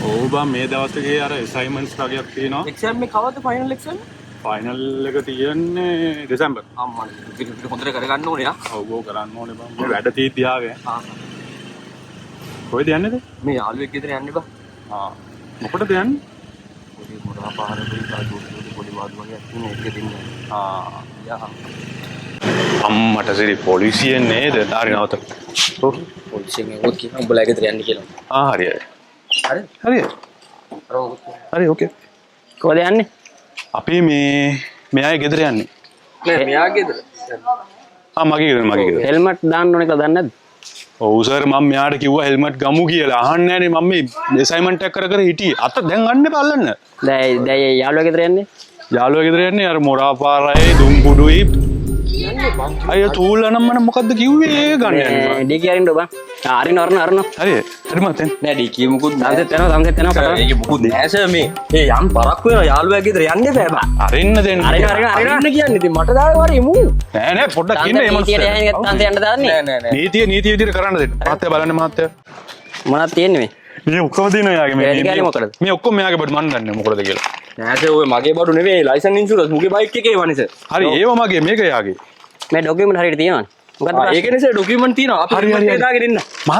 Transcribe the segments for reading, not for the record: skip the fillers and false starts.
ඔව් බං මේ දවස් ටිකේ අර assignments වගේක් තියෙනවා. එක්සෑම් එක කවද්ද ෆයිනල් එක්සෑම්? ෆයිනල් එක තියෙන්නේ දෙසැම්බර්. අම්මා පිට හොඳට කරගන්න ඕනේ යා. ඔව් ඔව් කරන්න ඕනේ බං. මේ වැඩ තීත්‍ය ආවේ. කොහෙද යන්නේද? මේ යාළුවෙක් ගෙදර යන්නේ බා. මොකටද යන්නේ? පොඩි මොරා පාර දෙයි පොඩි වාදු වගේ තියෙන එක දෙන්නේ. යා. අම්මට සිරි පොලිසියෙන් නේද? හරි නවත. ඔව් පොලිසියෙන් එවොත් කියන උඹලා ගෙදර යන්නේ කියලා. හරි හරි. හරි? හරි. හරි ඕකේ. කොහෙද යන්නේ? අපි මෙයාගේ ගෙදර යන්නේ. නෑ මෙයා ගෙදර. මගේ ගෙදර. හෙල්මට් දාන්න ඕනේ කියලා දන්නේ නැද්ද? ඔව් සර් මම මෙයාට කිව්වා හෙල්මට් ගමු කියලා. අහන්නේ නෑනේ මම මේ අසයින්මන්ට් එක කර හිටියේ. අත දැන් ගන්න එපා අල්ලන්න. දැන් යාළුවා ගෙදර යන්නේ? යාළුවා ගෙදර යන්නේ අර මොරාපාරයි දුම්කුඩුයි. අයියෝ තූලනම් මම මොකද්ද කිව්වේ ඒ ගන්න යන්නේ. ඩීකී අරින්න බං. අරින්න හරි. හරි මතෙන්. නෑ ඩීකී මුකුත් සංසෙත් යනවා. ඒක මුකුත් නෑ සර් මේ. ඒ යම් පරක් වෙනවා යාළුවා ගෙදර යන්න බෑ බං. අරින්න දෙන්න. අරින්න කියන්නේ ඉතින් මට දාලා වරි මු. නෑ පොඩ්ඩක් ඉන්න ඒ මොකද. සංසෙත් යන්න දාන්නේ. නෑ. නීතිය විදිහට කරන්න දෙන්න. මහත්තයා බලන්න මහත්තයා. මොනවද තියෙන්නේ මේ? මේ ඔක්කොම දිනනවා යාගේ මේ. මොකටද? මේ ඔක්කොම මෙයාගේ බඩ මන් දන්නේ මොකටද කියලා. නෑ සර් ඔය මගේ බඩු නෙවෙයි ලයිසන් ඉන්ෂුරන්ස් මුගේ බයික් එකේ වනේ සර්. හරි ඒව මගේ මේක යාගේ. මේ ඩොකියුමන්ට් හරියට තියෙනවනේ. මොකද්ද ඒකනේ සර් ඩොකියුමන්ට් තියෙනවා. අපි හෙල්මට් එක දාගෙන ඉන්න.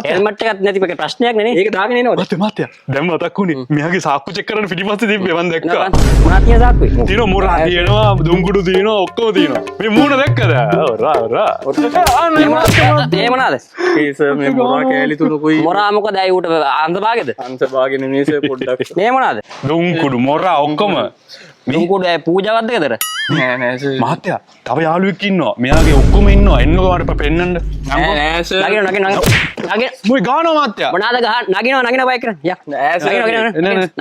හෙල්මට් එකක් නැති මේක ප්‍රශ්නයක් නේ. ඒක දාගෙන එනවද? මහත්තයා දැන් මතක් වුණේ. මෙයාගේ සාක්කු චෙක් කරන්න පිටිපස්සේ තිබ්බේ මම දැක්කා. මොනවද තියෙන සාක්කුවේ? තියෙනවා මොරා තියෙනවා දුම්කුඩු තියෙනවා ඔක්කොම තියෙනවා. මේ මූණ දැක්කද? රා. ඒ මොනවාද? ඒ සර් මේ මොරා කෑලි තුනකුයි. මොරා මොකද ඇයි උට අන්ත භාගෙද? අන්ත භාගෙ නෙමෙයි සර් පොඩ්ඩක්. මේ මොනවාද? දුම්කුඩු මොරා ඔක්කොම. දුම්කුඩු පූජාවක්ද ගෙදර? නෑ සර්. මහත්තයා තව යාළුවෙක් ඉන්නවා. මෙයාගේ ඔක්කොම ඉන්නවා. එන්නකෝ මට පෙන්නන්න. නෑ සර්. නගින. මොයි ගානවා මහත්තයා. මොනවාද නගින බයික් කරන්. යා. නෑ සර්.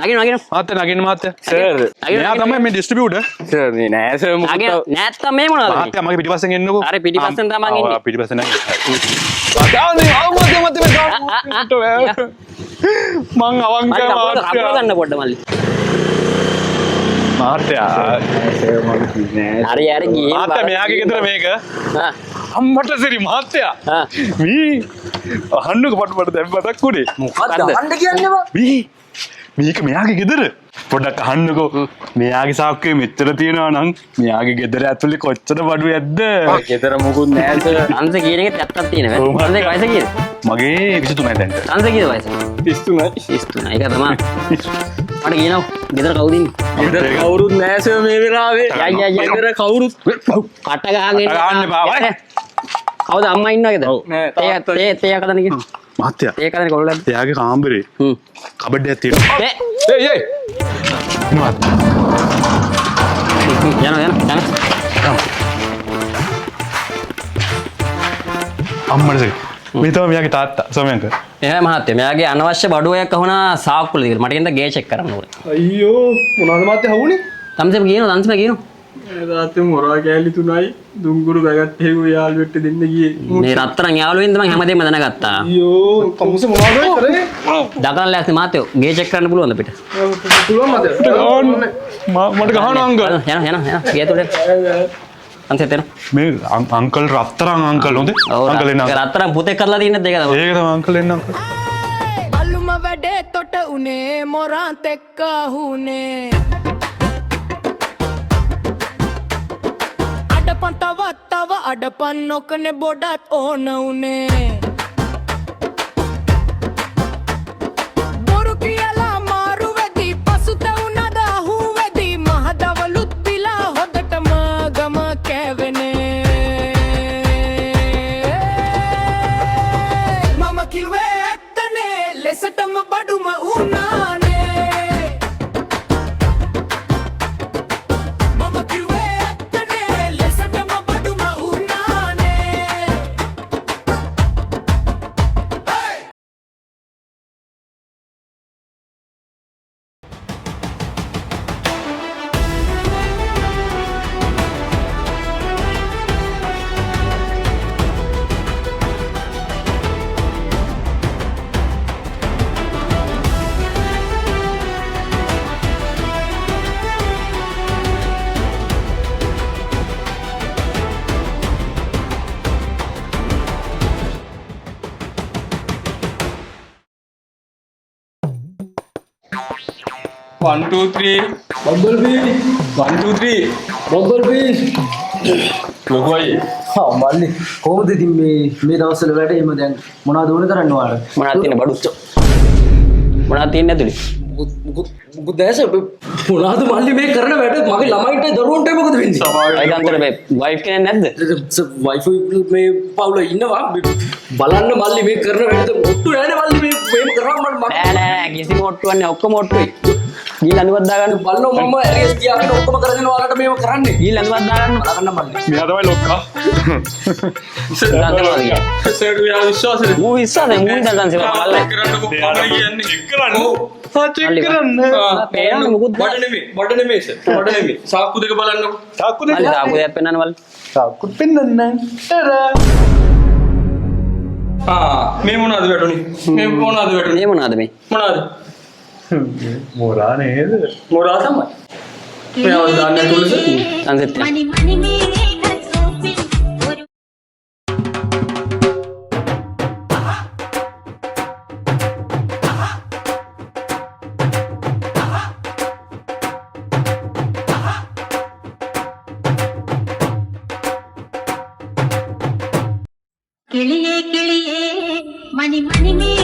නගින. මහත්තයා නගින්න මහත්තයා. සර්. මෙයා තමයි මේ ඩිස්ට්‍රිබියුටර්. සර් මේ නෑ සර් මොකද? නැත්තම් මේ මොනවාද? මහත්තයා මගේ පිටිපස්සෙන් එන්නකෝ. අර පිටිපස්සෙන් තමයි ඉන්නේ. පිටිපස්සෙන් නෑ. මං අවංක ගන්න පොඩ්ඩ මල්ලි. මහත්තයා හරි ගියේ. මහත්තයා මෙයාගේ ගෙදර මේක. අම්මට සිරි මහත්තයා. මේ අහන්නක පට්ට දැන් මතක් වුණේ. මොකක්ද අහන්න කියන්නේ බා? මේක මෙයාගේ ගෙදර. පොඩ්ඩක් අහන්නකෝ. මෙයාගේ සාක්කුවේ මෙච්චර තියෙනවා නම් මෙයාගේ ගෙදර ඇතුලේ කොච්චර බඩු ඇද්ද? ගෙදර මොකුත් නෑ සර්. අංශ කියන එකත් ඇත්තක් තියෙනවා. අංශේ වයස කීයද? මගේ 23යි දැන්. අංශ කීයද වයස? 33යි. 33. ඒක තමයි. මට කියනවා ගෙදර කවුද ඉන්නේ? ගෙදර කවුරුත් නෑ සර් මේ වෙලාවේ. ගෙදර කවුරුත් කට ගහගෙන ගහන්න බා. කවුද අම්මා ඉන්නවද? තේ කඩන කියන. මහත්තයා. තේ කඩන කොල්ලද? එයාගේ කාමරේ. කබඩයක් තියෙනවා. ඒ මොනවද? යන. අම්මට සිරි. මේ තමයි මෙයාගේ තාත්තා සෝමයන්ක. එහෙනම් මහත්තයා මෙයාගේ අනවශ්‍ය බඩුවයක් අහුණා සාක්කුල දිගට. මට එන්න ගේ චෙක් කරන්න ඕනේ. අයියෝ මොනවද මහත්තයා හවුනේ? තම්සෙම කියනවා. තාත්තේ මොරා කෑලි තුනයි දුම්කුඩු බැගත් හේගු යාළුවෙක්ට දෙන්න ගියේ. මේ රත්තරන් යාළුවෙන්ද මම හැමදේම දැනගත්තා. අයියෝ කමුසේ මොනවද කරේ? දකන් ලෑස්ති මහත්තයෝ ගේ චෙක් කරන්න පුළුවන්ද පිට? පුළුවන් මහත්තයා. මට ගහන අංකල්. යන. ගේ තුලේ. අන්සෙත් එන. මේ අංකල් රත්තරන් අංකල් හොඳේ. අංකල් එන්න. රත්තරන් පුතේ කරලා තියෙනද ඒක තමයි. ඒක තමයි අංකල් එන්න අංකල්. බල්ලුම වැඩේ තොට උනේ මොරාත් එක්ක හුනේ. අඩපන් තව අඩපන් නොකනේ බොඩත් ඕන උනේ. බොරු කියලා මාරු වෙදි පසුතැවුනද අහු වෙදි මහදවලුත් පිලා හොදටම ගම කැවෙනේ. මම කිව්වේ ඇත්තනේ ලෙසටම බඩුම උනානේ. 1 2 3 බම්බල් බී 1 2 3 බම්බල් බී ලොකෝයි හා මල්ලි කොහොමද ඉතින් මේ දවස්වල වැඩ එහෙම දැන් මොනවද ඕන කරන්න ඔයාලට මොනවද තියෙන්නේ බඩු මොනවද තියෙන්නේ ඇතුලේ මුකුත් දැස මොනවද මල්ලි මේ කරන වැඩ මගේ ළමයින්ට දරුවන්ට මොකද වෙන්නේ අයිකාන්තර මේ වයිෆ් කෙනෙක් නැද්ද වයිෆයි මේ පවුල ඉන්නවා බලන්න මල්ලි මේ කරන වැඩ ඔට්ටු නෑනේ මල්ලි මේම කරා මට නෑ නෑ කිසිම ඔට්ටුවක් නෑ ඔක්කොම ඔට්ටුයි ගිහින් අනිවත් දාගන්න බලන්න මම ඇරියස් තියාගෙන ඔක්කොම කරගෙන ඔයාලට මේව කරන්නේ ගිහින් අනිවත් දාගන්න බලන්න මල්ලි මෙයා තමයි ලොක්කා සර් යා විශ්වාසද මූ විශ්වාසයි මූ ඉඳන් සංසිල බලලා කරන්නකො මම කියන්නේ චෙක් කරන්න චෙක් කරන්න පේනවනේ මුකුත් බඩ නෙමෙයි සර් බඩ නෙමෙයි සාක්කු දෙක බලන්නකො තාක්කු මල්ලි දෙන්න තාපු දෙයක් පෙන්නන්න මල්ලි තාක්කුත් පෙන්නන්න මේ මොනවද වැටුනේ මේ මොනවද වැටුනේ මේ මොනවද මේ මොනවද මොරා නේද මොරා තමයි මේව දාන්න ඇතුළේ සංසෙත් മണി മണി മേഘ സോപ്പിൽ ഒരു കിളിയേ കിളിയേ മണി മണി മേഘ